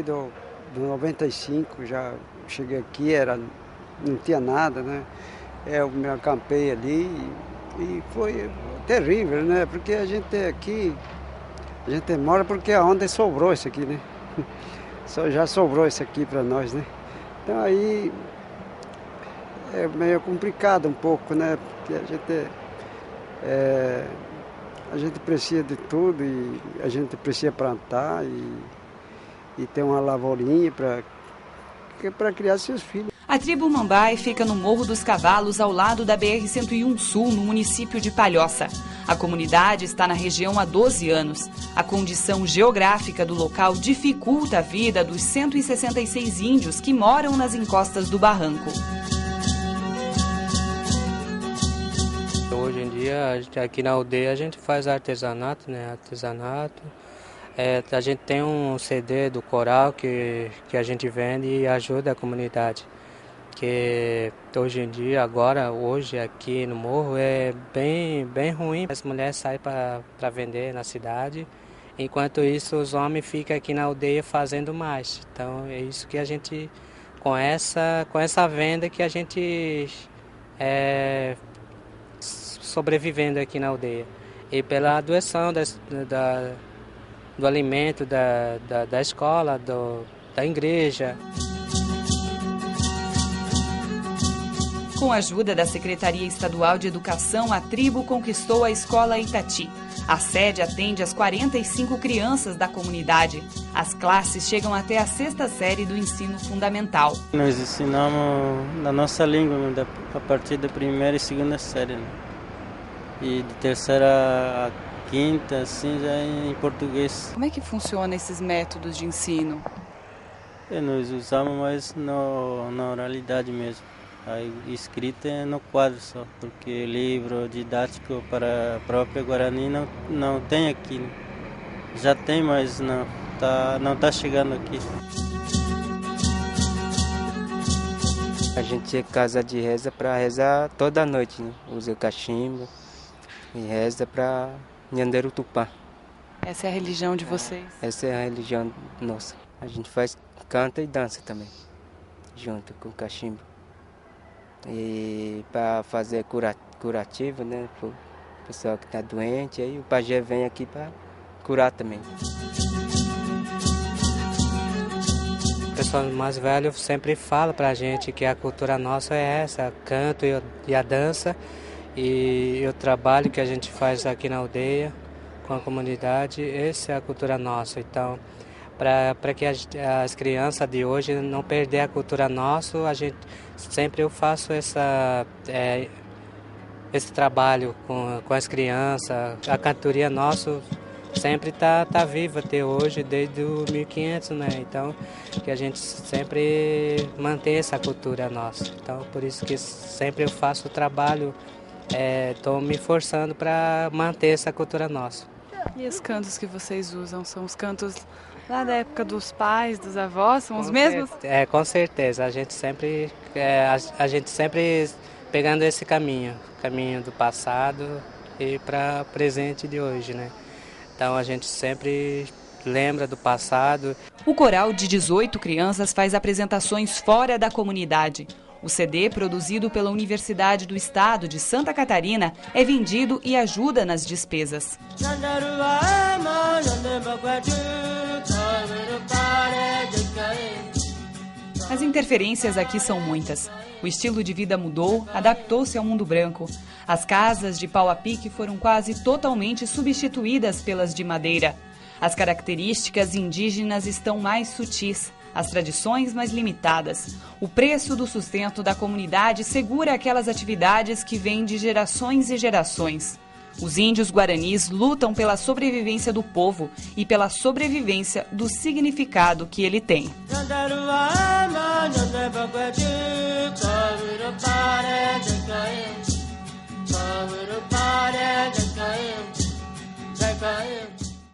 desde do 95, já cheguei aqui, não tinha nada, né? Eu me acampei ali e foi terrível, né? Porque a gente aqui, a gente mora porque é onde sobrou isso aqui, né? Já sobrou isso aqui para nós, né? Então aí é meio complicado um pouco, né? Porque a gente precisa de tudo e a gente precisa plantar e ter uma lavourinha para criar seus filhos. A tribo Mambai fica no Morro dos Cavalos, ao lado da BR-101 Sul, no município de Palhoça. A comunidade está na região há 12 anos. A condição geográfica do local dificulta a vida dos 166 índios que moram nas encostas do barranco. Hoje em dia, aqui na aldeia, a gente faz artesanato, né? A gente tem um CD do coral que a gente vende e ajuda a comunidade. Que hoje em dia, hoje aqui no morro é bem ruim. As mulheres saem para vender na cidade, enquanto isso os homens ficam aqui na aldeia fazendo mais. Então é isso que a gente, com essa venda que a gente sobrevivendo aqui na aldeia. E pela doação do alimento, da escola, da igreja. Com a ajuda da Secretaria Estadual de Educação, a tribo conquistou a Escola Itati. A sede atende as 45 crianças da comunidade. As classes chegam até a 6ª série do ensino fundamental. Nós ensinamos na nossa língua, a partir da 1ª e 2ª série. Né? E de 3ª a 5ª, assim, já em português. Como é que funcionam esses métodos de ensino? Nós usamos mais na oralidade mesmo. A escrita é no quadro só, porque livro didático para a própria Guarani não tem aqui. Né? Já tem, mas não tá chegando aqui. A gente é casa de reza para rezar toda noite, né? Usa o cachimbo e reza para Nhanderu Tupã. Essa é a religião de vocês? Essa é a religião nossa. A gente canta e dança também, junto com o cachimbo. E para fazer curativo, né, para o pessoal que está doente, aí o pajé vem aqui para curar também. O pessoal mais velho sempre fala para a gente que a cultura nossa é essa, canto e a dança, e o trabalho que a gente faz aqui na aldeia com a comunidade, essa é a cultura nossa. Então, para que as crianças de hoje não perder a cultura nossa, eu faço esse trabalho com as crianças. A cantoria nossa sempre tá viva até hoje, desde o 1500, né? Então, que a gente sempre mantém essa cultura nossa. Então, por isso que sempre eu faço o trabalho, estou me forçando para manter essa cultura nossa. E os cantos que vocês usam são os cantos lá da época dos pais, dos avós, são os mesmos? Com certeza. A gente sempre pegando esse caminho do passado e para o presente de hoje, né? Então a gente sempre lembra do passado. O coral de 18 crianças faz apresentações fora da comunidade. O CD, produzido pela Universidade do Estado de Santa Catarina, é vendido e ajuda nas despesas. As interferências aqui são muitas. O estilo de vida mudou, adaptou-se ao mundo branco. As casas de pau a pique foram quase totalmente substituídas pelas de madeira. As características indígenas estão mais sutis, as tradições mais limitadas. O preço do sustento da comunidade segura aquelas atividades que vêm de gerações e gerações. Os índios guaranis lutam pela sobrevivência do povo e pela sobrevivência do significado que ele tem.